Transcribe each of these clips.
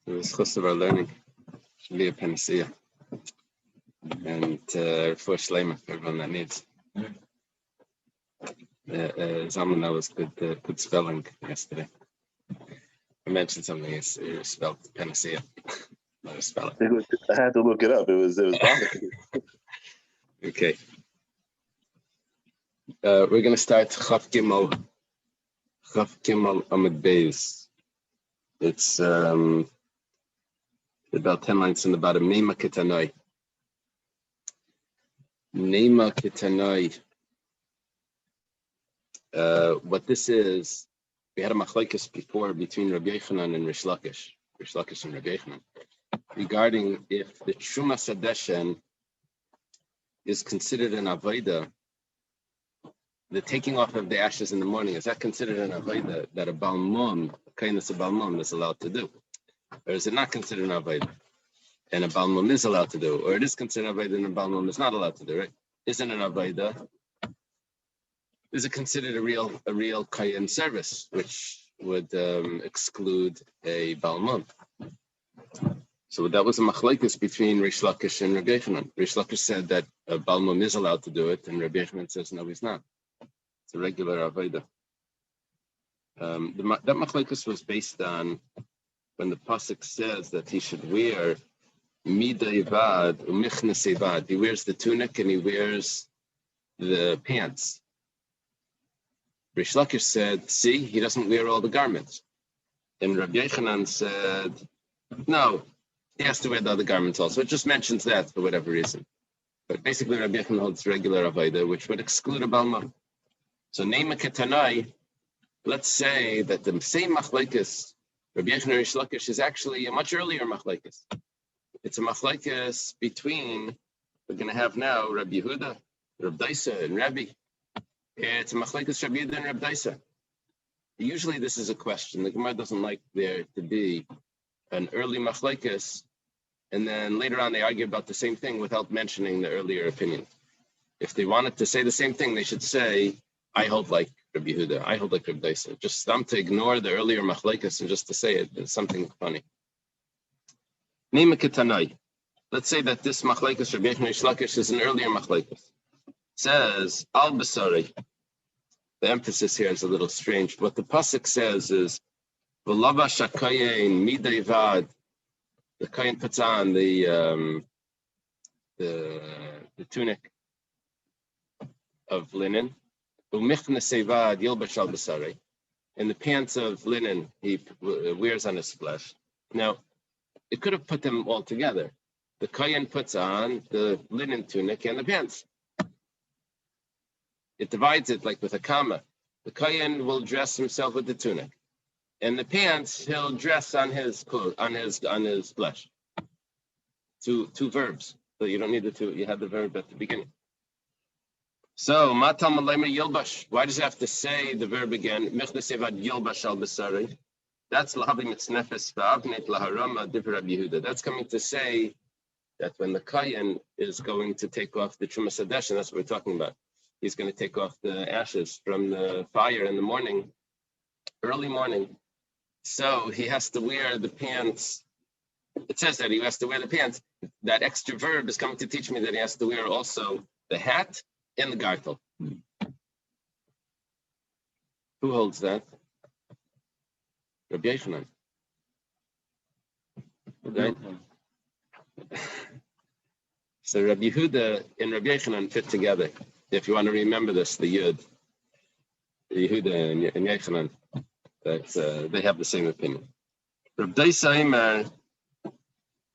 It was chus of our learning. Should be a panacea. And for Shlema, for everyone that needs. Zalman, that was good spelling yesterday. I mentioned something, it's spelled panacea. Not a spell it. I had to look it up. It was Okay. We're going to start Chaf Gimel Amud Beis. It's about 10 lines in the bottom. Neima Ketanoi. Neima Ketanoi. What this is, we had a machlokes before between Rabbi Yochanan and Rish Lakish and Rabbi Yochanan, regarding if the Trumas Hadeshen is considered an avodah, the taking off of the ashes in the morning, is that considered an avodah that a balmum, kindness of balmum, is allowed to do? Or is it not considered an avodah and a balmum is allowed to do? Or it is considered an avodah and a balmum is not allowed to do, right? Isn't an avodah? Is it considered a real kayan service, which would exclude a balmum? So that was a machlokes between Rish Lakish and Rabbi Yochanan. Rish Lakish said that a balmum is allowed to do it, and Rabbi Yochanan says no, he's not. It's a regular avodah. That machlokes was based on when the pasuk says that he should wear mida ivad umichnes ivad. He wears the tunic and he wears the pants. Rish Lakish said, see, he doesn't wear all the garments. And Rabbi Yochanan said, no, he has to wear the other garments also. It just mentions that for whatever reason. But basically, Rabbi Yochanan holds regular avodah, which would exclude a balmum. So, Neima Ketanai, let's say that the same machlokes, Rabbi Yochanan and Rish Lakish, is actually a much earlier machlokes. It's a machlokes between, we're going to have now, Rabbi Yehuda, Rabbi Daisa, and Rabbi. It's a machlokes Rabbi Yehuda and Rabbi Daisa. Usually this is a question. The Gemara doesn't like there to be an early machlokes, and then later on they argue about the same thing without mentioning the earlier opinion. If they wanted to say the same thing, they should say, I hold like Rabbi Yehuda, I hold like Rabbi Daisa. Just to ignore the earlier machlokes and just to say it is something funny. Neima Ketanai. Let's say that this machlokes Rabbi Yochanan Rish Lakish is an earlier machlokes. Says al basari. The emphasis here is a little strange. What the pasuk says is v'lava shakayin midayvad. The kayin puts on the tunic of linen. Umichne sevad yilbash al basari. And the pants of linen he wears on his flesh. Now, it could have put them all together. The kayin puts on the linen tunic and the pants. It divides it like with a comma. The kohen will dress himself with the tunic, and the pants he'll dress on his clothes, on his flesh. Two verbs. So you don't need the two. You have the verb at the beginning. So matam alaymer yilbash. Why does it have to say the verb again? Mechne sevad yilbash al basari. That's lahavim etznefes va'avnet laharama divrei Rabbi Yehuda. That's coming to say that when the kohen is going to take off the Trumas Hadeshen, that's what we're talking about. He's going to take off the ashes from the fire in the morning, early morning. So he has to wear the pants. It says that he has to wear the pants. That extra verb is coming to teach me that he has to wear also the hat and the gartel. Who holds that? Rabbi Yochanan. Right? So Rabbi Yehuda and Rabbi Yochanan fit together. If you want to remember this, the Yehuda and Yochanan, that they have the same opinion. Rabbi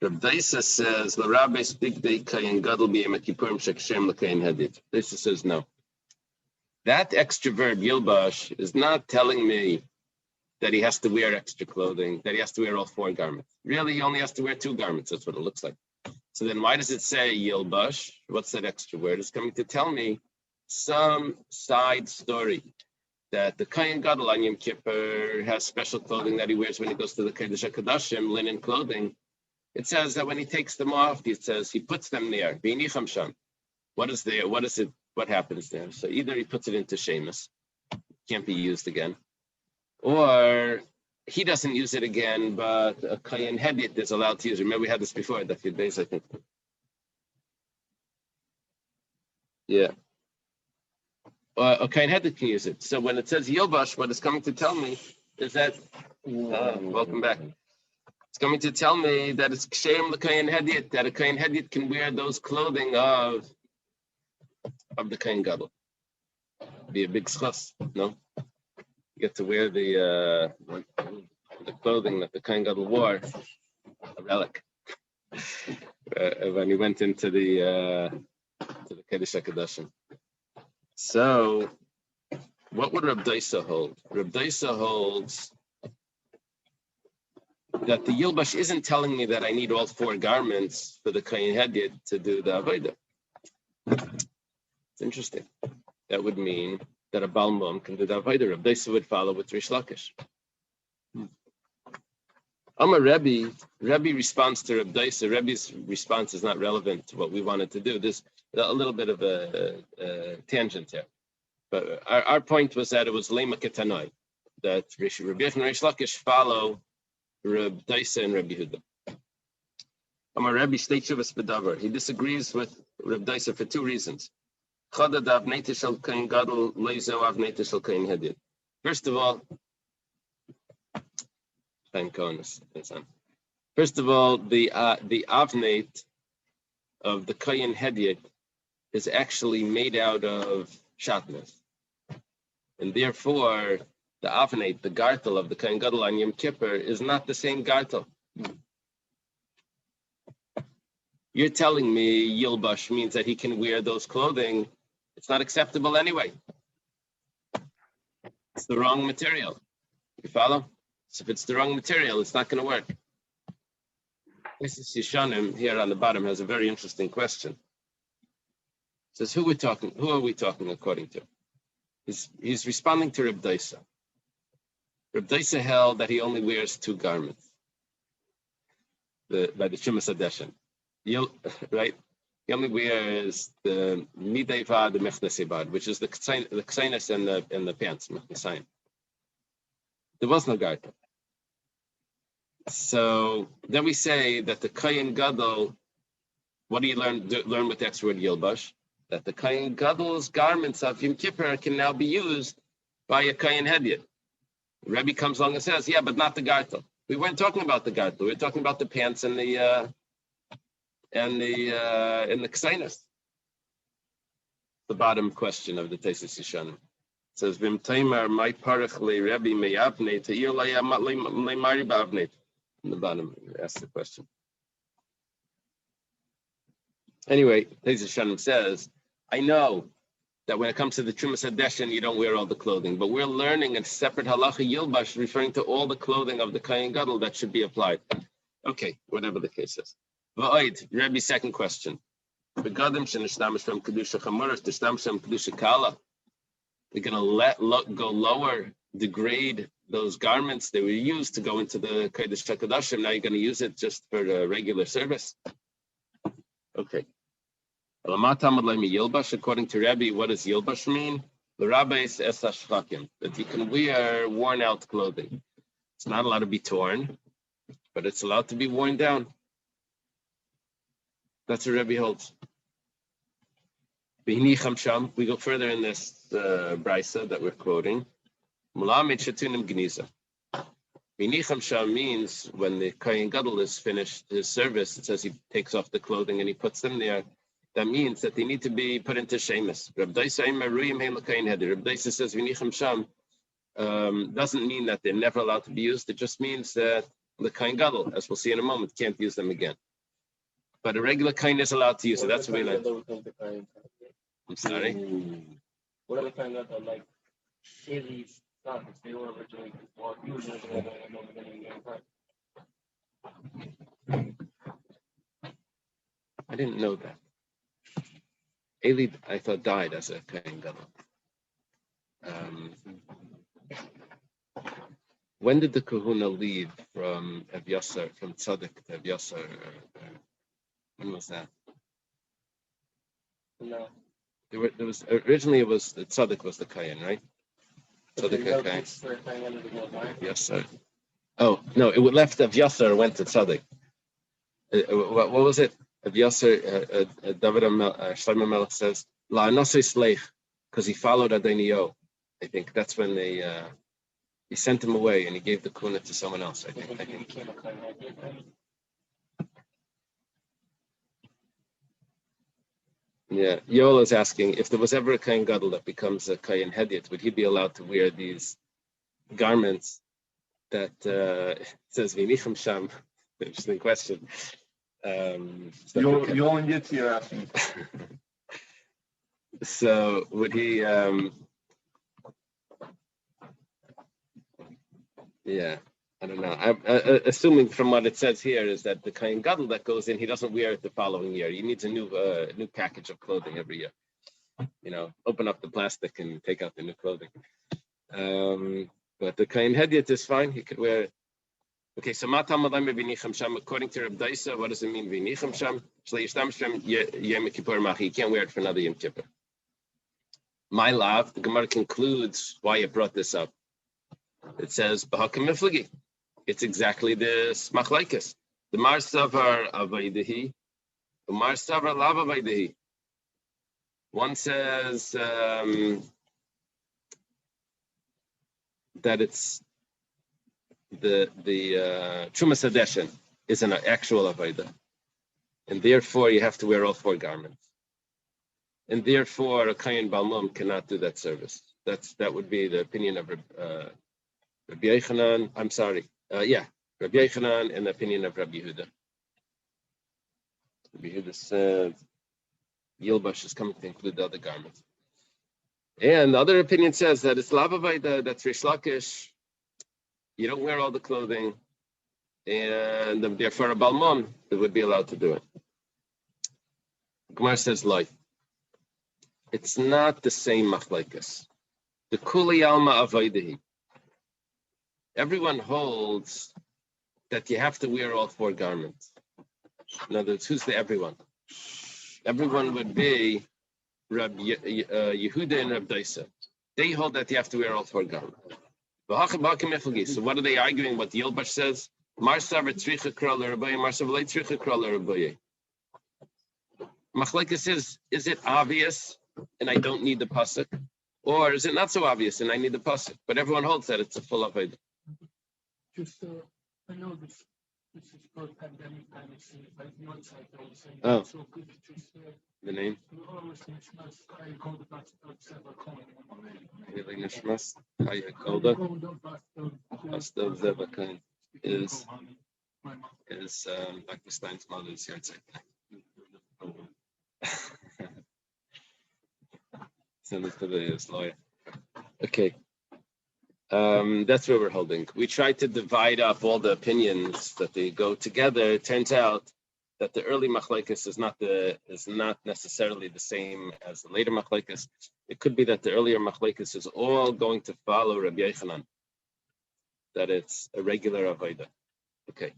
Daisa says, "L'Rabbeis bigdei kayin gadol b'yom kippurim shekshem l'kayin hadid." Daisa says no. That extra verb yilbash is not telling me that he has to wear extra clothing, that he has to wear all four garments. Really, he only has to wear two garments. That's what it looks like. So then why does it say yilbash? What's that extra word? It's coming to tell me some side story that the Kohen Gadol on Yom Kippur has special clothing that he wears when he goes to the Kodesh HaKodashim, linen clothing. It says that when he takes them off, it says he puts them there. B'inicham sham. What is there? What is it? What happens there? So either he puts it into shemus, can't be used again, or he doesn't use it again, but a Kayan Hedit is allowed to use it. Remember, we had this before, a few days, I think. Yeah. A Kayan Hedit can use it. So when it says Yilbash, what it's coming to tell me is that, welcome back. It's coming to tell me that it's Kshem the Kayan Hedit, that a Kayan Hedit can wear those clothing of the Kayan Gadol. Be a big schos, no? You get to wear the clothing that the Kayan Gadol wore, a relic. When he went into the Kedesh HaKadoshim. So, what would Reb Daisa hold? Reb Daisa holds that the Yilbash isn't telling me that I need all 4 garments for the Kayin Hedid to do the Avodah. It's interesting. That would mean that a Balmum can do the Avodah. Reb Daisa would follow with Rish Lakish. Amar Rebbe responds to Reb Daisa. Rebbe's response is not relevant to what we wanted to do. There's a little bit of a tangent here. But our point was that it was Lema Ketanai, that Rabbi Yechon and Rish Lakish follow Reb Daisa and Rabbi Yehuda. Amar Rebbe states Shuvas B'davar. He disagrees with Reb Daisa for 2 reasons. First of all, the avnate of the Kayin Hediyat is actually made out of shatnez, and therefore the avnate, the gartel of the Kayin Gadol on Yom Kippur, is not the same gartel. You're telling me Yilbash means that he can wear those clothing. It's not acceptable anyway. It's the wrong material. You follow? So if it's the wrong material, it's not going to work. This is Yishanim here on the bottom has a very interesting question. It says, who are we talking according to? He's responding to Reb Daisa. Reb Daisa held that he only wears 2 garments by the Shemas Hadeshen. Right? He only wears the Midei Vad, the Mechnes Ibad, which is the Ksainis and the pants, Mechnesayin. There was no garter. So then we say that the Kayin Gadol, what do you learn with the extra word Yilbash? That the Kayin Gadol's garments of Yom Kippur can now be used by a Kayin Hediyat. Rebbe comes along and says, yeah, but not the gartel. We weren't talking about the gartel. We were talking about the pants and the Ksainis. The bottom question of the Tesis Yishanim. It says, Vim Taimar, my parach le Rebbe meyavne, to ir le mari bavne. In the bottom, ask the question. Anyway, Tesis Yishanim says, I know that when it comes to the Trumas Hadeshen, you don't wear all the clothing, but we're learning a separate halacha Yilbash referring to all the clothing of the Kayin Gadol that should be applied. Okay, whatever the case is. V'oid, Rebbe's second question. Begadim shenishtamesh from kedusha chamoros tishtamesh from kedusha kala. They're going to go lower, degrade those garments they were used to go into the Kodesh HaKadoshim. Now you're going to use it just for the regular service. Okay. According to Rebbe, what does Yilbash mean? The rabbis esashchakim, that you can wear worn out clothing. It's not allowed to be torn, but it's allowed to be worn down. That's what Rebbe holds. We go further in this brisa that we're quoting. Means when the Kohen Gadol is finished his service, it says he takes off the clothing and he puts them there. That means that they need to be put into shemus. Reb Daisa says V'nicham Sham doesn't mean that they're never allowed to be used. It just means that the Kohen Gadol, as we'll see in a moment, can't use them again. But a regular Kohen is allowed to use it. That's what we learned. I'm sorry. What are the kind that are like shitty stuff? If they were originally before, usually I didn't know that. Eli, I thought, died as a Kohen Gadol. When did the Kahuna leave from Evyasar, from Tzaddik to Evyasar? When was that? No. There was originally it was the Tzaddik was the Kohen, right? Tzaddik Kohen. Yes, sir. Oh no, it would left of Yasser went to Tzaddik. What was it? Of Yasser, David Shlomo Melech says La Anosei Sleich, because he followed Adonio. I think that's when they he sent him away and he gave the kuna to someone else. I think. Yeah, Yoel is asking if there was ever a Kain Gadol that becomes a Kain Hedyot, would he be allowed to wear these garments that says Vinichim Sham? Interesting question. You'll get to your asking. So would he? Yeah, I don't know. I'm assuming from what it says here is that the Kain Gadol that goes in, he doesn't wear it the following year. He needs a new package of clothing every year. Open up the plastic and take out the new clothing. But the Kain Hedyot is fine. He could wear it. Okay, so according to Reb Daisa, what does it mean? Vinichim Sham? You can't wear it for another Yom Kippur. My love, the Gemara concludes why it brought this up. It says, it's exactly this machlaikas. The Mar Savar Avaidahi, the Mar Savar Lav Avaidahi. One says that it's the Trumas Hadeshin is an actual Avaida. And therefore you have to wear all four garments. And therefore a Kayin Balmum cannot do that service. That would be the opinion of Rabbi Yochanan, Rabbi Yochanan and the opinion of Rabbi Yehuda. Rabbi Yehuda said Yilbash is coming to include the other garments. And the other opinion says that it's Lavavaida, that's Rish Lakish. You don't wear all the clothing, and therefore a Balmon would be allowed to do it. Gemara says, like, it's not the same machlaikas. The Kuli Alma Avaidahi. Everyone holds that you have to wear all four garments. In other words, who's the everyone? Everyone would be Rab Yehuda and Rab Daisa. They hold that you have to wear all four garments. So what are they arguing? What the Yilbash says? Machlekes is it obvious and I don't need the pasuk? Or is it not so obvious and I need the pasuk? But everyone holds that it's a full avodah. Just, I know this is for pandemic time. Oh, the name? Nishmas Hayakolda Astav Zevakain is Dr. Stein's mother's yahrzeit. Send it to the lawyer. Okay. That's where we're holding. We try to divide up all the opinions that they go together. It turns out that the early machlekes is not necessarily the same as the later machlekes. It could be that the earlier machlekes is all going to follow Rabbi Yochanan, that it's a regular avodah. Okay.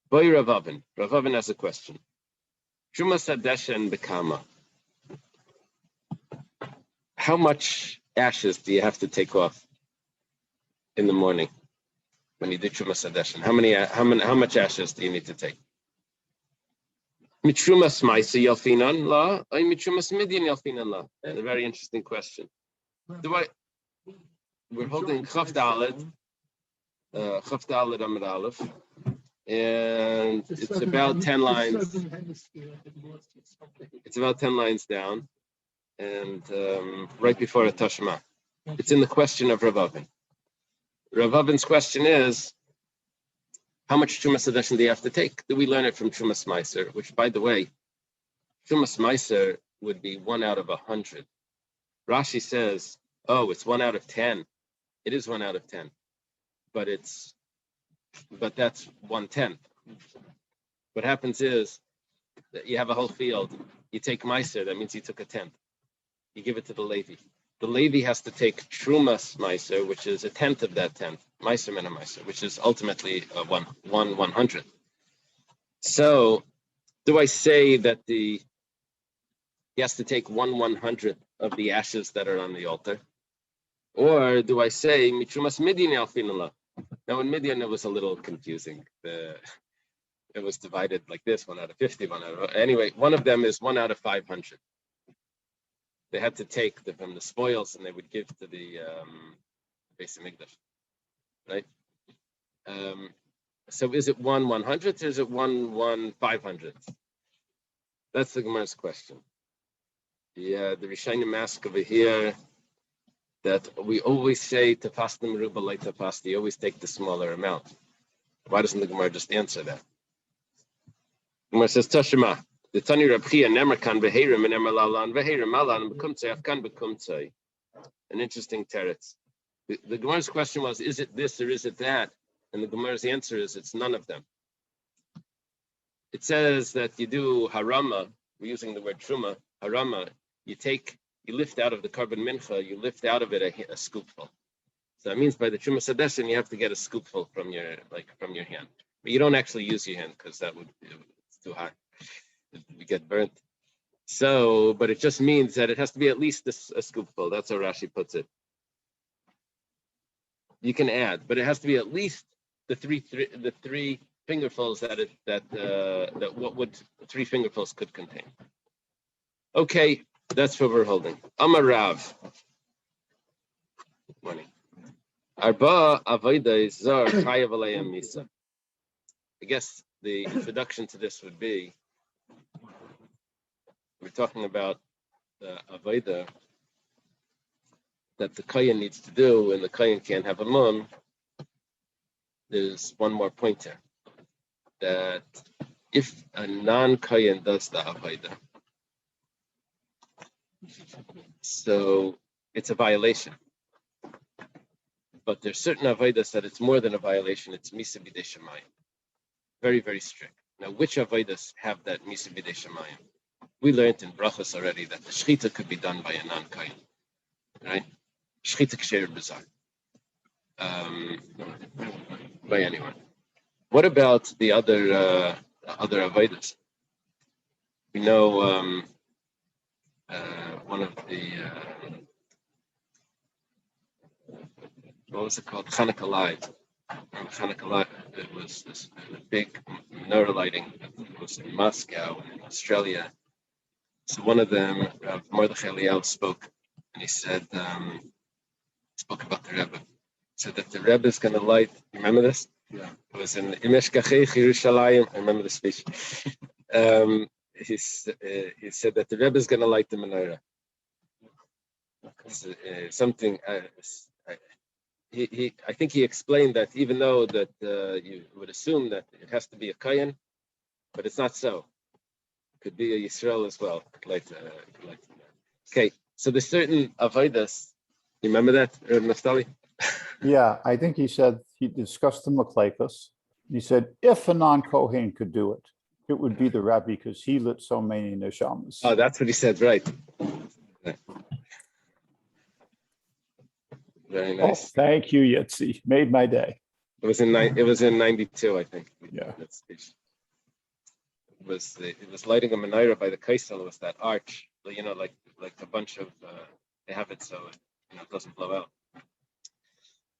Boy Rav Avin. Rav Avin has a question. Trumas Hadeshin Bekama. How much ashes do you have to take off in the morning when you do Trumas Hadeshin? How much ashes do you need to take? Mitrumas Maisa Yalfinan La, or Mitrumas Midian Yalfinan La? A very interesting question. We're holding Chaf Dalet Amud Aleph, and it's about 10 lines. It's about 10 lines down, and right before a Tashma. It's in the question of Rav Avin. Rav Avin's question is, how much Trumas Hadeshin do you have to take? Do we learn it from Trumas Meiser? Which, by the way, Trumas Meiser would be 1 out of 100. Rashi says, oh, it's 1 out of 10. It is 1 out of 10. But that's 1/10. What happens is that you have a whole field. You take Meiser, that means you took a 10th. You give it to the Levi. The Levi has to take Trumas Meiser, which is a 10th of that 10th. Meiser Mena Meiser, which is ultimately 1/100. So, do I say that he has to take 1/100th of the ashes that are on the altar? Or do I say Mitrumas Midin Alfinallah? Now in Midian it was a little confusing. It was divided like this: 1 out of 50, 1 out of. Anyway, one of them is 1 out of 500. They had to take from the spoils and they would give to the Beis Hamikdash, right? So is it 1/100th or is it 1/500th? That's the Gemara's question. Yeah, the Rishonim ask over here that we always say tefastim ruba like tefasti. You always take the smaller amount. Why doesn't the Gemara just answer that? The Gemara says Tashima. The Tani Rabchia nemer kan beherim and nemer lalan beherim malan bekumtzei afkan bekumtzei. An interesting teretz. The Gemara's question was, is it this or is it that? And the Gemara's answer is, it's none of them. It says that you do harama, we're using the word truma, harama, you lift out of the carbon mincha, you lift out of it a scoopful. So that means by the truma sadeshin, you have to get a scoopful from your hand. But you don't actually use your hand because it's too hot. You get burnt. So, but it just means that it has to be at least a scoopful. That's how Rashi puts it. You can add, but it has to be at least the three fingerfuls that what would 3 fingerfuls could contain. Okay, that's what we're holding. Amar Rav. Money. Arba avoda zar chayav alayim misa. I guess the introduction to this would be, we're talking about the avoda that the kohen needs to do, and the kohen can't have a mum. There's one more pointer, that if a non-kohen does the avoda, so it's a violation. But there's certain avodas that it's more than a violation, it's misa b'dei shamayim. Very, very strict. Now, which avodas have that misa b'dei shamayim? We learned in brachos already that the shechita could be done by a non-kohen, right? Shechita ksher b'zar. By anyone. What about the other avodas? We know one of the what was it called? Chanukah Live. Chanukah Live. It was this big menorah lighting. It was in Moscow and in Australia. So one of them, Mordechai Eliyahu, spoke, and he said, spoke about the Rebbe. Said that the Rebbe is going to light. You remember this? Yeah. It was in Imesh Kachei Yerushalayim. I remember the speech. He said that the Rebbe is going to light the menorah. Something. I think he explained that even though that you would assume that it has to be a kohen, but it's not so. It could be a Yisrael as well. Okay, so there's certain avodas. You remember that, Naftali? Yeah, I think he said he discussed the Maklekos. He said if a non-Kohen could do it, it would be the Rabbi because he lit so many neshamas. Oh, that's what he said, right? Very nice. Oh, thank you, Yitzi. Made my day. It was in 92, I think. Yeah. That speech. It was lighting a menorah by the Kaisel. It was that arch, like a bunch of. They have it so it doesn't blow out.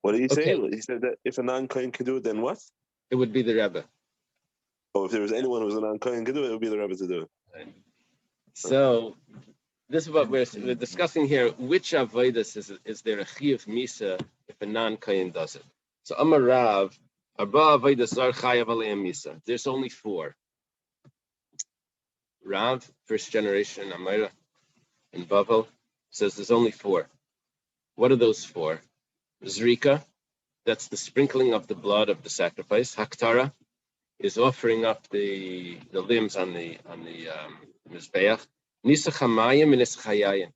What did he say? Okay. He said that if a non-kohen could do it, then what? It would be the Rebbe. Oh, if there was anyone who was a non-kohen could do it, it would be the Rebbe to do it. Right. So this is what we're discussing here. Which avodas is there a chiyuv misa if a non-kohen does it? So Amar Rav, Arba avodas zar chayav aleihem misa. There's only 4. Rav, first generation Amira in Bavel, says there's only 4. What are those 4? Zrika, that's the sprinkling of the blood of the sacrifice. Haktara is offering up the limbs on the mizbeach. Nisach hamayim and nisach hayayim,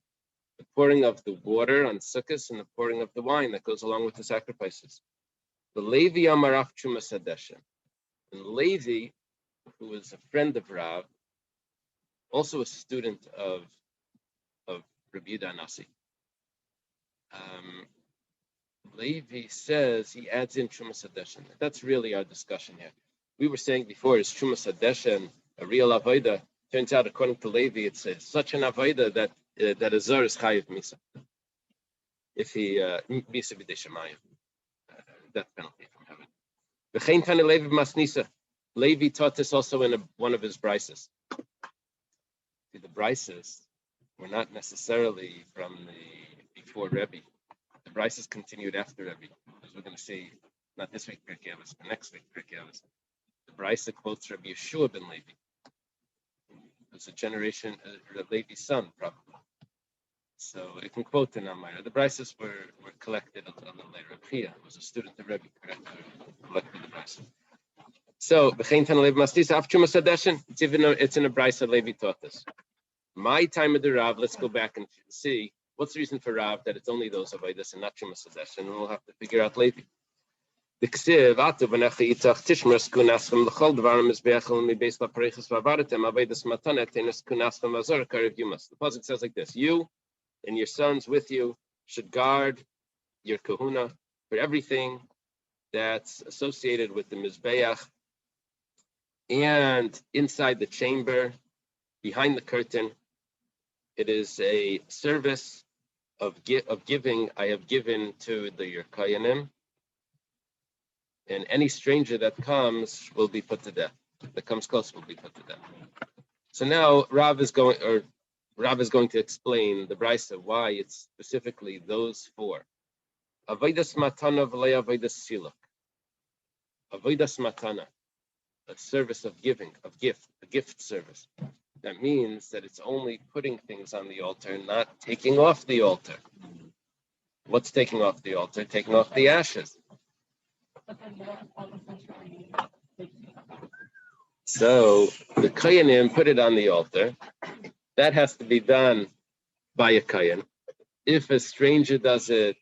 the pouring of the water on sukkahs and the pouring of the wine that goes along with the sacrifices. The Levi Amaraf Chuma Sadesha, and Levi, who was a friend of Rav, also a student of Rabbi Yehuda Nasi. Levi says he adds in Truma Sadeshan. That's really our discussion here. We were saying before, is Truma Sadeshan a real avoda? Turns out, according to Levi, it's such an avoda that a zar is chayiv misa. If he misa b'dei shamayim, death penalty from heaven. V'chein tani Levi masnisa. Levi taught this also in one of his brises. See, the brises were not necessarily from the before Rebbe. The brises continued after Rebbe, as we're going to see, not this week Pirkei Avos, but next week Pirkei Avos. The brisa quotes Rabbi Yeshua ben Levi. It was a generation, Levi's son, probably. So it can quote the Namayra. The brises were collected a little later. Rabbi was a student of Rebbe, collected the brises. So, B'chein Tan Levi Mastis, Af Chuma Sadeshin, it's in a brisa Levi taught us. My time of the Rav, let's go back and see what's the reason for Rav that it's only those avodas and not Chuma Sadeshin, and we'll have to figure out Levi. The Ksiv, Atu v'nechi yitzach tishmer skunaschem l'chol dvarim mizbeachel mibeis lapareiches v'avadatem avodas matana tenes kunaschem v'azor karev yumas. The pasuk says like this: you and your sons with you should guard your kahuna for everything that's associated with the mizbeach and inside the chamber, behind the curtain. It is a service of giving. I have given to the Yerkayanim. And any stranger that comes will be put to death. That comes close will be put to death. So now Rav is going to explain the brisa why it's specifically those four. Avodas matana v'le avodas siluk. Avodas matana, a service of giving, of gift, a gift service. That means that it's only putting things on the altar, not taking off the altar. What's taking off the altar? Taking off the ashes. So the Koyanim put it on the altar. That has to be done by a Koyan. If a stranger does it,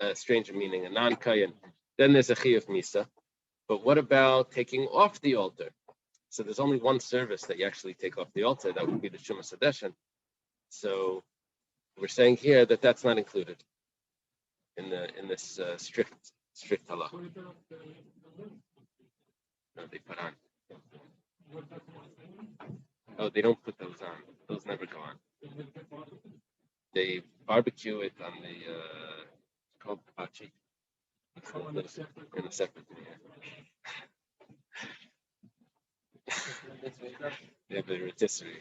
a stranger meaning a non-Koyan, then there's a Chiyuv Misa. But what about taking off the altar? So there's only one service that you actually take off the altar. That would be the Shema Sadeshan. So we're saying here that that's not included in this strict halacha. No, they put on. Oh, they don't put those on. Those never go on. They barbecue it on the called hibachi. In a separate thing. Yeah, but rotisserie.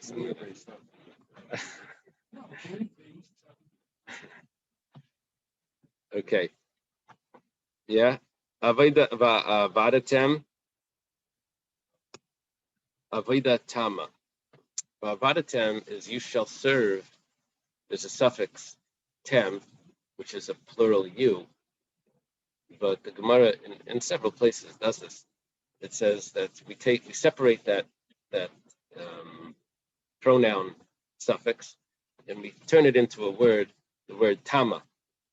Okay. Yeah. Avadatem. Avida Tama. Avadatem is you shall serve. There's a suffix tem, which is a plural you. But the Gemara in several places does this. It says that we separate that pronoun suffix, and we turn it into a word, the word tama,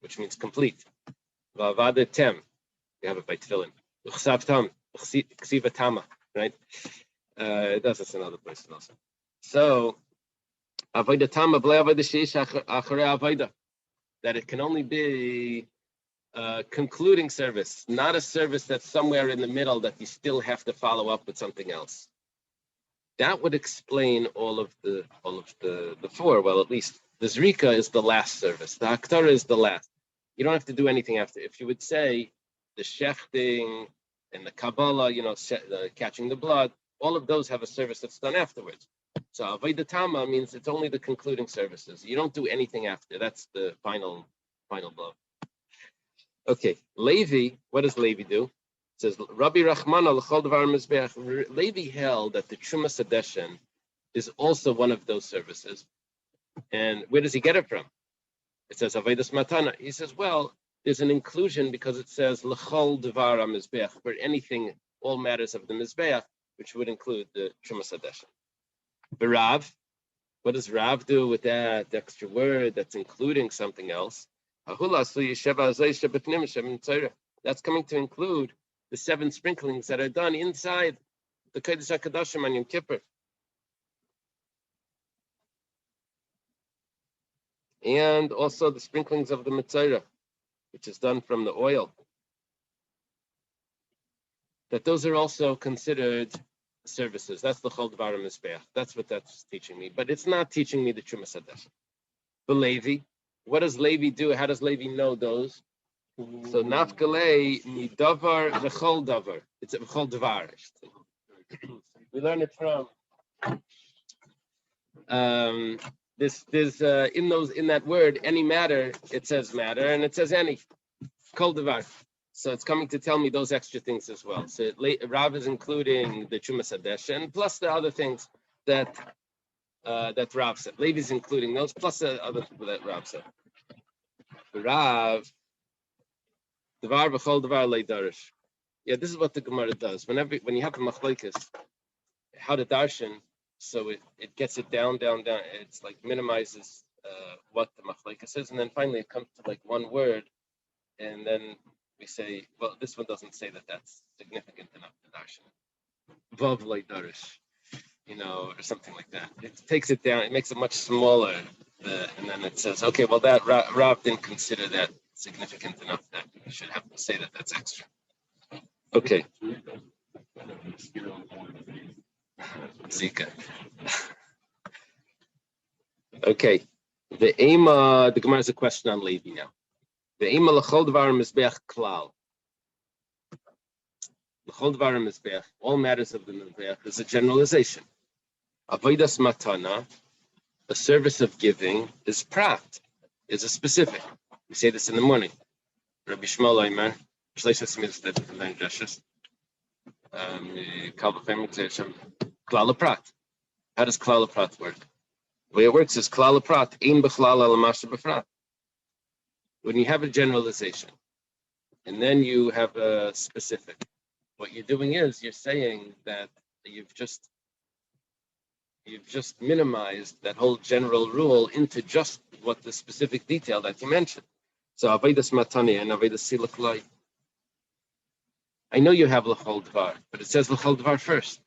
which means complete. Va'avadetem, you have it by tefillin. Uchsav tam, ksiva tama, right? It does this in other places also. So, avodah tama b'le avodah sheish acharei avodah, that it can only be concluding service, not a service that's somewhere in the middle that you still have to follow up with something else. That would explain all of the four. Well, at least the Zrika is the last service. The Haktara is the last. You don't have to do anything after. If you would say the shechting and the Kabbalah, catching the blood, all of those have a service that's done afterwards. So Avodah Tama means it's only the concluding services. You don't do anything after. That's the final blow. Okay, Levi, what does Levi do? It says, Rabbi Rachmana l'chol devar mizbeach. Levi held that the Truma Sadeshan is also one of those services. And where does he get it from? It says, Avodas Matana. He says, well, there's an inclusion because it says, l'chol devar mizbeach, for anything, all matters of the mizbeach, which would include the Truma Sadeshan. But Rav, what does Rav do with that extra word that's including something else? That's coming to include the 7 sprinklings that are done inside the Kodesh HaKadoshim on Yom Kippur. And also the sprinklings of the Mitzorah, which is done from the oil. That those are also considered services. That's the Chol Dvarim Mizbeach. That's what that's teaching me. But it's not teaching me the Truma Sadeshan. The Levi. What does Levi do? How does Levi know those? So nafkale midavar v'chol davar. It's a v'chol davar. We learn it from this. There's in that word any matter. It says matter and it says any kol davar. So it's coming to tell me those extra things as well. So Rav is including the Chumas Hadeshen plus the other things that that Rav said. Levi is including those plus the other that Rav said. Rav davar v'chol davar leidarish. Yeah, this is what the Gemara does. When you have the machlekes, how to darshan, so it gets it down. It's like minimizes what the machlekes is, and then finally it comes to like one word, and then we say, well, this one doesn't say that that's significant enough to darshan. Vav leidarish, or something like that. It takes it down. It makes it much smaller, and then it says, okay, well that Rav didn't consider that significant enough that you should have to say that that's extra. Okay. Zika. Okay. The Gemara has a question on Levi now. The Ema l'chol dvar mizbeach klal. L'chol dvar mizbeach, all matters of the mizbeach is a generalization. Avodas matana, a service of giving, is prat, is a specific. We say this in the morning. Rabbi Shmuel Aimer, Shleisha Smith, that the nine drushes. Klal prat. How does klal prat work? The way it works is klal prat ein b'chlal al masha b'frat. When you have a generalization, and then you have a specific, what you're doing is you're saying that you've just minimized that whole general rule into just what the specific detail that you mentioned. So avodas matani and avodas silaklai. I know you have l'chol dvar, but it says l'chol dvar first.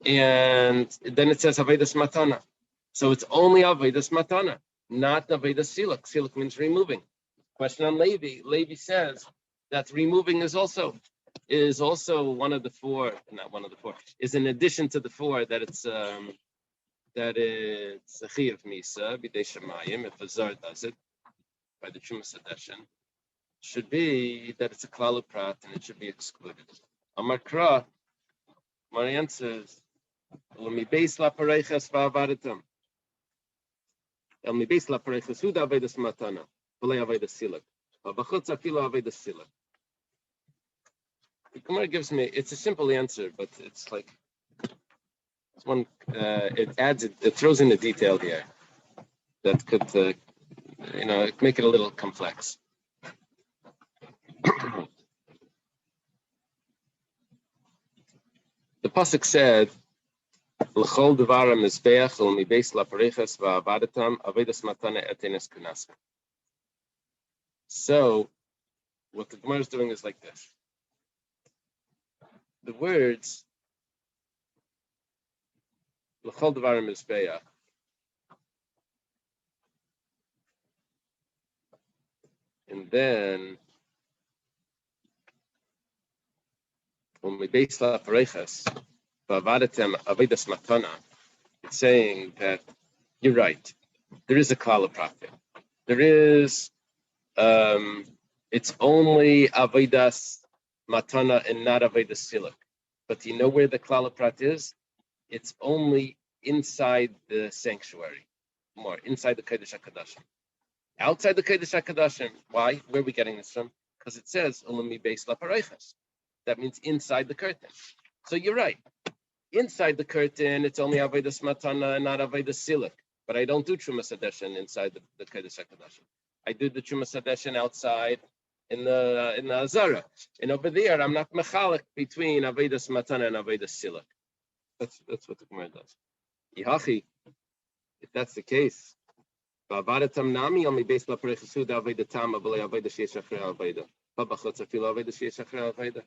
And then it says avodas matana. So it's only avodas matana, not avodas silak. Silak means removing. Question on Levi. Levi says that removing is also one of the four, not one of the four, is in addition to the four that it's a chiyuv misa, b'dei shemayim, if a zar does it, by the Chumas Hadeshen, should be that it's a klal prat and it should be excluded. Amar Kra, my answer is, mi beis la pareiches va'avadetam. El mi beis la pareiches hu da avodas matana, v'lei avodas silak. V'bachutz afilu avodas silak. The Gemara gives me, it's a simple answer, but it's like, it's one, it throws in a detail here that could, make it a little complex. The pasuk said, "L'chol devar mizbeach ul mibeis lapareches va'avadetam avedas matana etenes kunaska." So, what the Gemara is doing is like this. The words "L'chol devar mizbeach" and then it's saying that you're right. There is a klal prat. There is, it's only avodas matana and not avodas siluk. But you know where the klal prat is? It's only inside the sanctuary, more inside the Kodesh HaKadoshim. Outside the Kodesh HaKadoshim, why? Where are we getting this from? Because it says ulami beis lapareiches. That means inside the curtain. So you're right. Inside the curtain, it's only avodas matana and not avodas siluk. But I don't do Chumas Hadeshen inside the Kodesh HaKadoshim. I do the Chumas Hadeshen outside in the Azara. And over there, I'm not mechalik between avodas matana and avodas siluk. That's what the Gemara does. Yihachi, if that's the case, v'avadatam nami only based on perechesu da'avodatam avalei avoda sheyesh achrei avoda. V'bachutz afilu avoda sheyesh achrei avoda.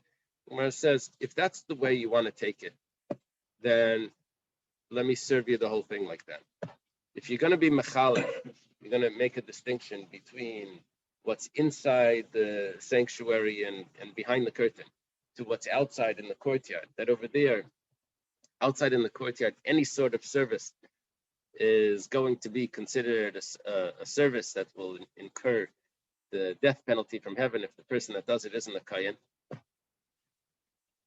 Where it says, if that's the way you want to take it, then let me serve you the whole thing like that. If you're going to be mechalik, you're going to make a distinction between what's inside the sanctuary and behind the curtain to what's outside in the courtyard. That over there, outside in the courtyard, any sort of service is going to be considered a service that will incur the death penalty from heaven if the person that does it isn't a kohen.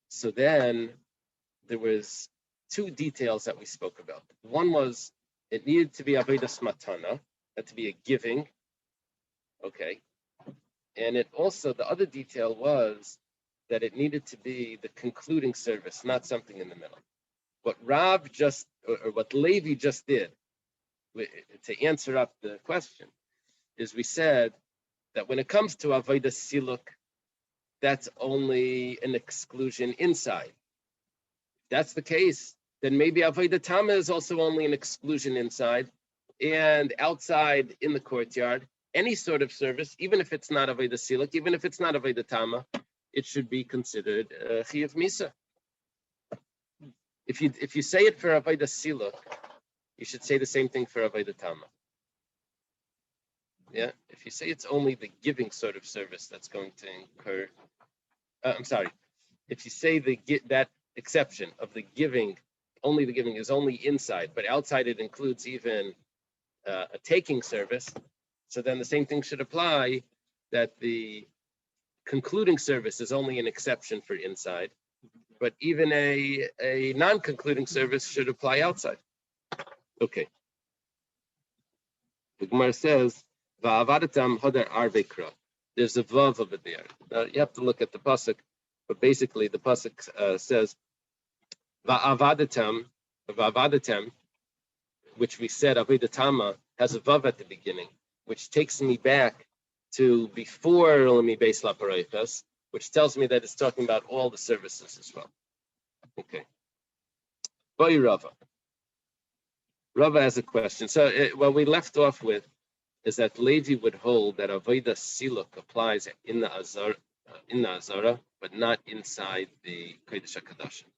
So then there was two details that we spoke about. One was it needed to be avodas matana, had to be a giving, okay. And it also, the other detail was that it needed to be the concluding service, not something in the middle. What Rav just, or what Levi just did, to answer up the question, is we said that when it comes to avodas siluk, that's only an exclusion inside. If that's the case, then maybe avodah tama is also only an exclusion inside, and outside in the courtyard, any sort of service, even if it's not avodah siluk, even if it's not avodah tama, it should be considered chiyuv misa. If you say it for avodah siluk, you should say the same thing for avodah tama. Yeah, if you say it's only the giving sort of service that's going to incur, I'm sorry, if you say that exception of the giving, only the giving is only inside, but outside it includes even a taking service, so then the same thing should apply, that the concluding service is only an exception for inside, but even a non-concluding service should apply outside. Okay. The Gemara says, "Va'avadatam hodar arbekra." There's a vav over there. Now you have to look at the pasuk, but basically the pasuk says, "Va'avadatam," which we said avodah tama has a vav at the beginning, which takes me back to before Lemi Beis Laparaytas, which tells me that it's talking about all the services as well. Okay. Boy Rava. Rava has a question. So what we left off with is that Levi would hold that avodah siluk applies in the azara, but not inside the kodesh hakadashim.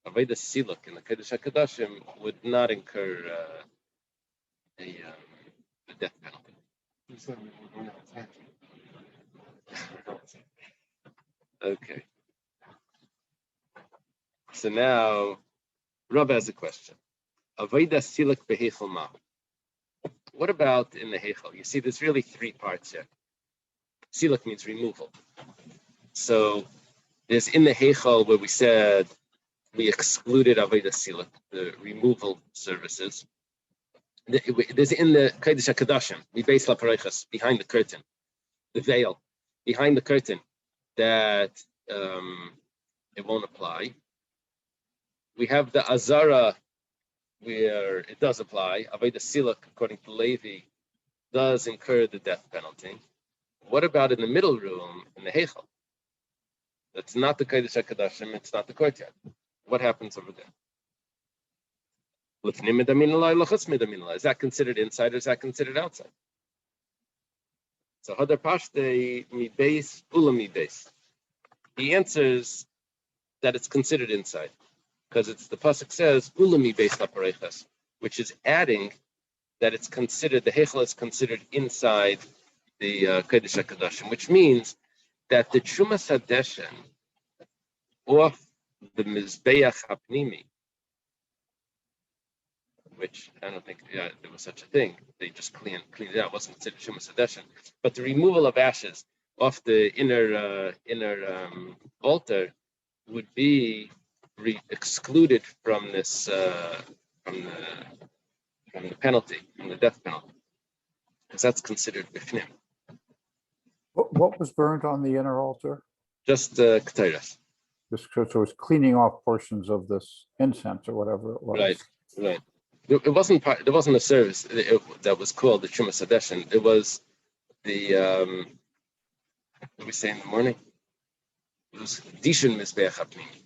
Avodah siluk in the kodesh hakadashim would not incur the death penalty. Okay. So now, Rav has a question. Avodah siluk behechel ma. What about in the hechel? You see, there's really three parts here. Siluk means removal. So there's in the hechel where we said we excluded avodah siluk, the removal services. There's in the kodesh hakadashim, we base laparechas, behind the curtain, the veil, behind the curtain, that it won't apply. We have the azara where it does apply. Avodah siluk, according to Levi, does incur the death penalty. What about in the middle room, in the hechel? That's not the kodesh hakadashim, it's not the courtyard. What happens over there? Is that considered inside or is that considered outside? So Hadar Pashte mi base ula mi base. He answers that it's considered inside because it's the pasuk says ula mi base laparechas, which is adding that it's considered, the hechel is considered inside the kodesh hakadashim, which means that the Trumas Hadeshen off the mizbeach hapnimi, which I don't think there was such a thing. They just cleaned it out. It wasn't considered Shumas Hadeshen. But the removal of ashes off the inner altar would be excluded from this from the penalty, from the death penalty, because that's considered bifnim. What was burned on the inner altar? Just ketairas. This so it was cleaning off portions of this incense or whatever it was. Right. It wasn't part. There wasn't a service that was called the Trumas Hadeshen. It was the what did we say in the morning? It was Dishon Mizbeach Hapnimi.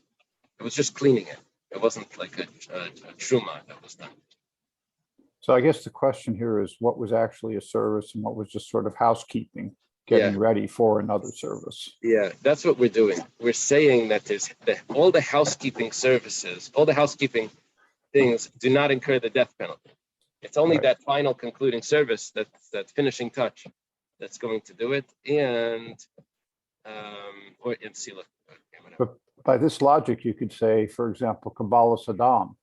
It was just cleaning it. It wasn't like a truma that was done. So I guess the question here is what was actually a service and what was just sort of housekeeping, getting ready for another service. Yeah, that's what we're doing. We're saying that there's all the housekeeping services, all the housekeeping things do not incur the death penalty. It's only that final concluding service, that finishing touch, that's going to do it, and or in Sila. But by this logic, you could say, for example, Kabbalah Saddam.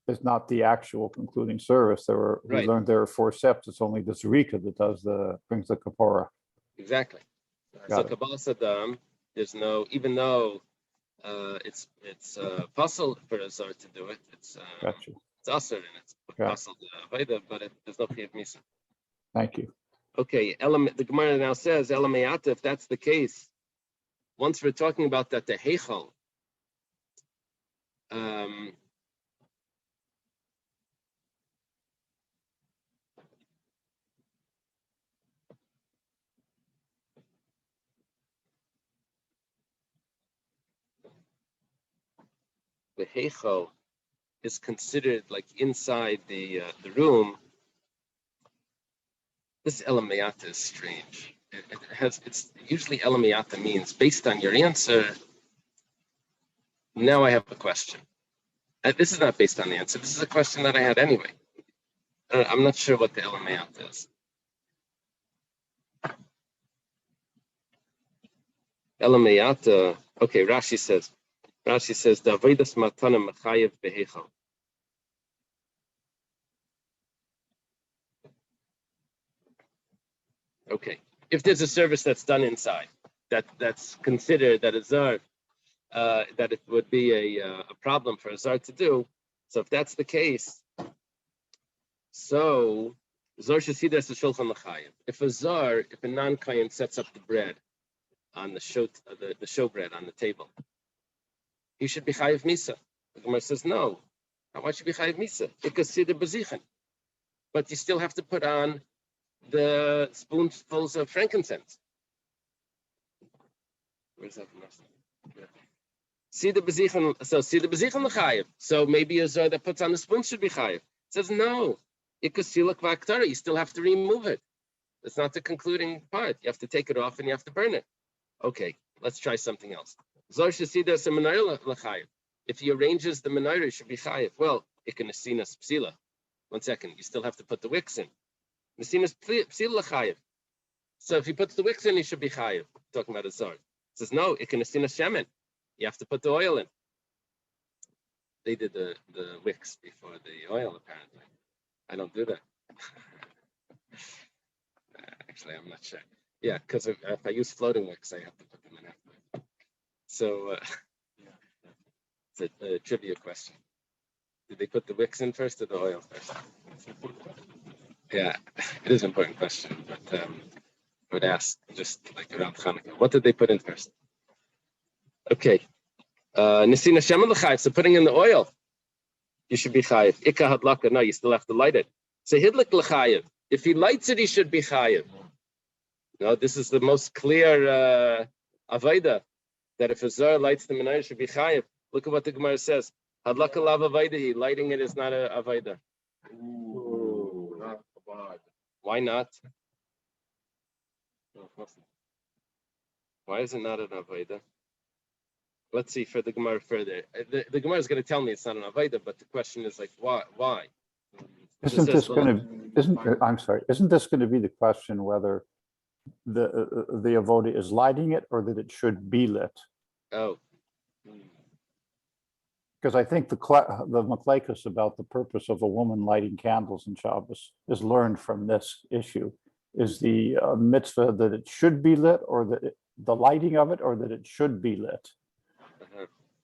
is not the actual concluding service. We Right. learned there are 4 steps. It's only the Zerika that brings the Kapora. Exactly. Got So it. Kabbalah Saddam, there's no, even though it's possible for a Zar to do it, it's Got you. Asr and it's Yeah. possible to avoid it, but there's no Piyav Misa. Thank you. Okay, the Gemara now says, Elamayata, if that's the case, once we're talking about that, the Heichal, the Heichal is considered like inside the room. This Elamayata is strange. It's usually Elamayata means based on your answer. Now I have a question. This is not based on the answer. This is a question that I had anyway. I'm not sure what the Elamayata is. Elamayata. Okay, Rashi says, Davidas matana mechayev behechal. Okay, if there's a service that's done inside, that's considered that a zar, that it would be a problem for a zar to do. So if that's the case, so zar should see that's the shulchan l'chayev. If a non-kayan sets up the bread on the show bread on the table, he should be chayev misa. The Gemara says no. Why should be chayev misa? Because see the bezichen, but you still have to put on the spoonfuls of frankincense. Where's that from? See the bezichen. So see the bezichen l'chayev. So maybe a zar that puts on the spoon should be chayev. It says no. Ikusilak v'aktara. You still have to remove it. It's not the concluding part. You have to take it off and you have to burn it. Okay, let's try something else. Zar shesida se menorah l'chayev. If he arranges the menorah, it should be chayev. Well, ikanasinas psila. 1 second. You still have to put the wicks in. Nasinas psila l'chayev. So if he puts the wicks in, he should be chayev. Talking about a zar. It says no. Ikanasinas shemen. You have to put the oil in. They did the wicks before the oil, apparently. I don't do that. Actually, I'm not sure. Yeah, because if I use floating wicks, I have to put them in after. So it's a trivia question. Did they put the wicks in first or the oil first? Yeah, it is an important question, but I would ask just like around Hanukkah, what did they put in first? Okay. Nesina Shemen l'chayev, so putting in the oil, you should be chayev. Ika hadlaka, no, you still have to light it. So hidlik l'chayev, if he lights it, he should be chayev. No, this is the most clear avoda, that if a zar lights the menorah, it should be chayev. Look at what the Gemara says. Hadlaka lav avoda, lighting it is not a avoda. Why not? Why is it not an avoda? Let's see for the Gemara further. The Gemara is going to tell me it's not an avoda, but the question is like, why? Isn't this going to be the question whether the avoda is lighting it or that it should be lit? Oh. Because I think the machlekes about the purpose of a woman lighting candles in Shabbos is learned from this issue. Is the mitzvah that it should be lit, or that the lighting of it, or that it should be lit?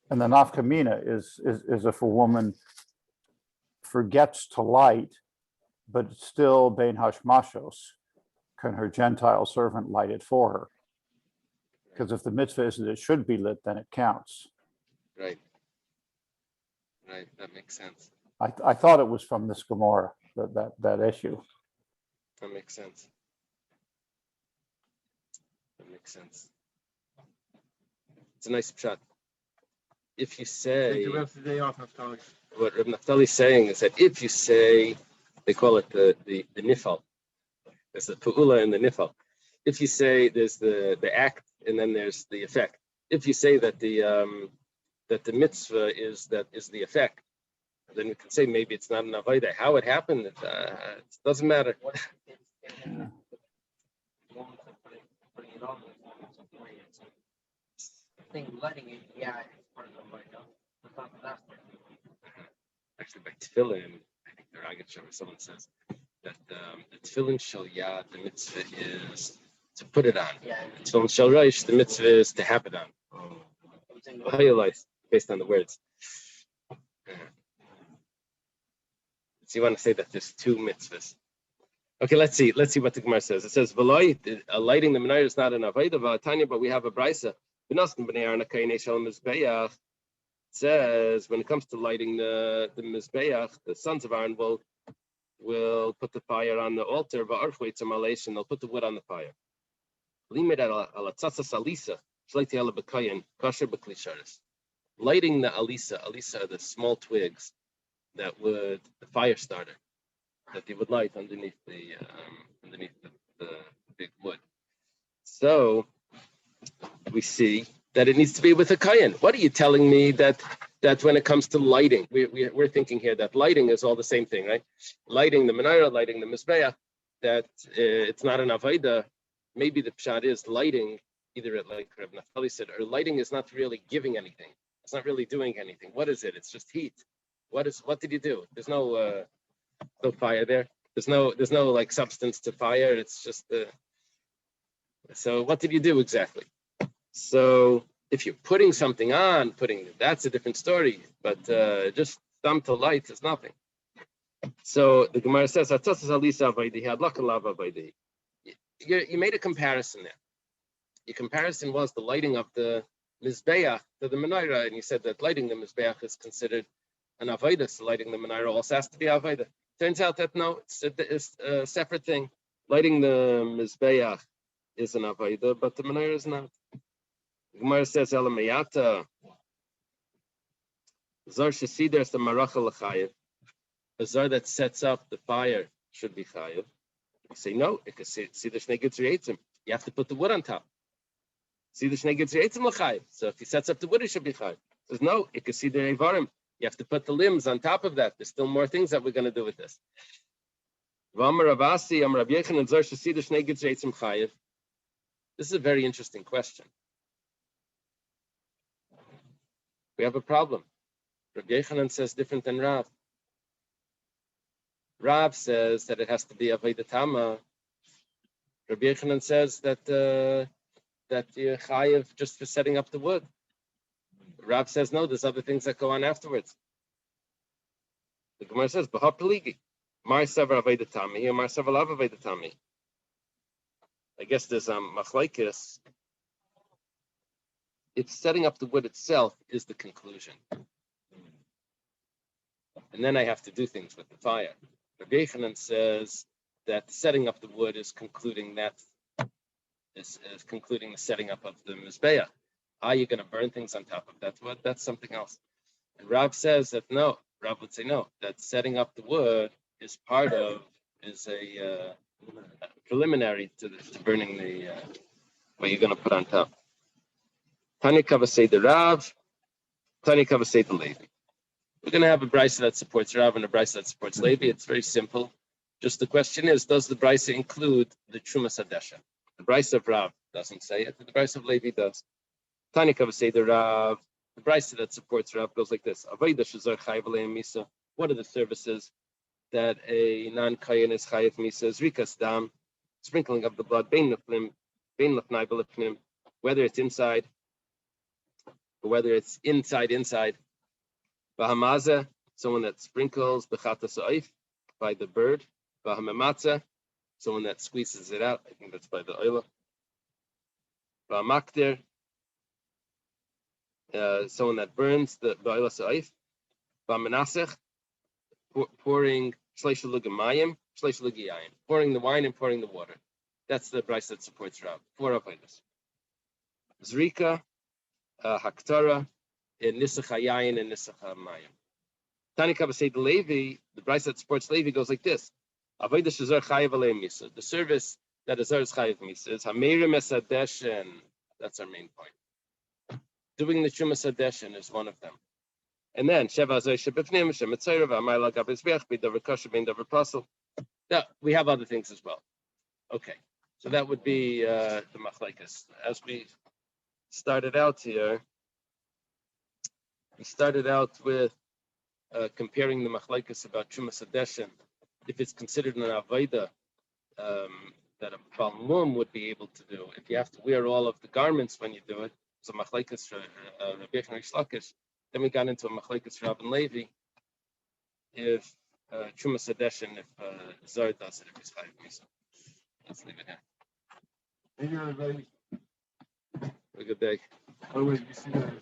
And the nafkamina is if a woman forgets to light, but it's still bein hashmashos, can her Gentile servant light it for her? Because if the mitzvah is that it should be lit, then it counts. Right. Right, that makes sense. I thought it was from this Gemara, that issue. That makes sense. That makes sense. It's a nice shot. If you say, Take the rest of the day off, Naftali. What Reb Naftali is saying is that if you say, they call it the nifal. There's the pu'ula and the nifal. If you say there's the act and then there's the effect. If you say that the mitzvah is the effect, then you can say maybe it's not an avodah. How it happened, it doesn't matter. I think letting it, yeah, it's part of the avodah. actually by tefillin, I think the Ragat or someone says that the tefillin shel yad, the mitzvah is to put it on. Yeah. The tefillin shel reish, the mitzvah is to have it on. Based on the words. So you want to say that there's two mitzvahs. Okay, let's see what the Gemara says. It says, lighting the menorah is not an avodah, Tanya, but we have a brisa. It says when it comes to lighting the mizbeach, the sons of Aaron will put the fire on the altar, and they'll put the wood on the fire. Lighting the alisa, the small twigs that would the fire starter that they would light underneath the big wood. So we see that it needs to be with a kayan. What are you telling me that when it comes to lighting, we're thinking here that lighting is all the same thing, right? Lighting the menorah, lighting the mizbeach, that it's not an avodah. Maybe the pshat is lighting, either like Reb Naftali said, or lighting is not really giving anything. It's not really doing anything. What is it? It's just heat. What did you do? There's no fire there. There's no like substance to fire. It's just so what did you do exactly? So if you're putting something on, that's a different story. But just thumb to light is nothing. So the Gemara says, you made a comparison there. Your comparison was the lighting of the mizbeach to the menorah, and you said that lighting the mizbeach is considered an avodah, so lighting the menorah also has to be avodah. Turns out that no, it's a separate thing. Lighting the mizbeach is an avodah, but the menorah is not. Gemara says, "Elamayata zar shesider the maracha l'chayev." A zar that sets up the fire should be chayev. You say no. It can see the shnei gitzri. You have to put the wood on top. See the shnei gitzri l'chayev. So if he sets up the wood, it should be chayev. Says no. It can see the evarim. You have to put the limbs on top of that. There's still more things that we're going to do with this. This is a very interesting question. We have a problem. Rabbi Yechanan says different than Rav. Rav says that it has to be avodah tama. Rabbi Yechanan says that you're chayev just for setting up the wood. Rav says no, there's other things that go on afterwards. The Gemara says, "B'ha peligi, mar savar avodah tami, or mar savar lav avodah tami." I guess there's machlekes. If setting up the wood itself is the conclusion, and then I have to do things with the fire. Rabbi Yechanan says that setting up the wood is concluding is concluding the setting up of the mizbeach. Are you going to burn things on top of that wood? That's something else. And Rav says that no. Rav would say no. That setting up the wood is a preliminary to burning the what you're going to put on top. Tanya Kava say the Rav, Tanya Kava say the Levi. We're going to have a brisa that supports Rav and a brisa that supports Levi. It's very simple. Just the question is, does the brisa include the Trumas Hadesha? The brisa of Rav doesn't say it, but the brisa of Levi does. Tanya Kava say the Rav, the brisa that supports Rav goes like this. What are the services that a non-kayan is chayiv misa? Zrikas dam, sprinkling of the blood, whether it's inside or whether it's inside. Bahamaza, someone that sprinkles bechata sa'if by the bird. Bahamamatza, someone that squeezes it out. I think that's by the oila. Bahamaktir, someone that burns the oila sa'if. Bahamanasech, pouring shleisha lugamayim, shleisha lugiyayim, pouring the wine and pouring the water. That's the price that supports Rav. 4 avodas. Zrika, Haktara, and Nisach Hayayin and Nisach Hamayim. Tani Kava say the Levi, the price that supports Levi goes like this. Avodah Shazar Chayiv Alei Misa. The service that Azar is Chayiv Misa is Hamerim Esadeshen. That's our main point. Doing the Trumas Hadeshen is one of them. And then Sheva Azar Shebifnim, Shemetzayrav, Amayla Gabizbech, Bidavar Kasha, Bindavar Pasel. Now, we have other things as well. Okay. So that would be the machlekes. As we started out here, we started out with comparing the machlaikas about Chumas Adeshin, if it's considered an Avaida that a Balmum would be able to do, if you have to wear all of the garments when you do it, so machlaikas for Rabbi Yechon Rish Lakish, then we got into a machlaikas for Rabbi Levi, if Chumas Adeshin, if Zar does it, if he's Chayiv Misa. Let's leave it here. Maybe everybody, Have a good day. otherwise you see that.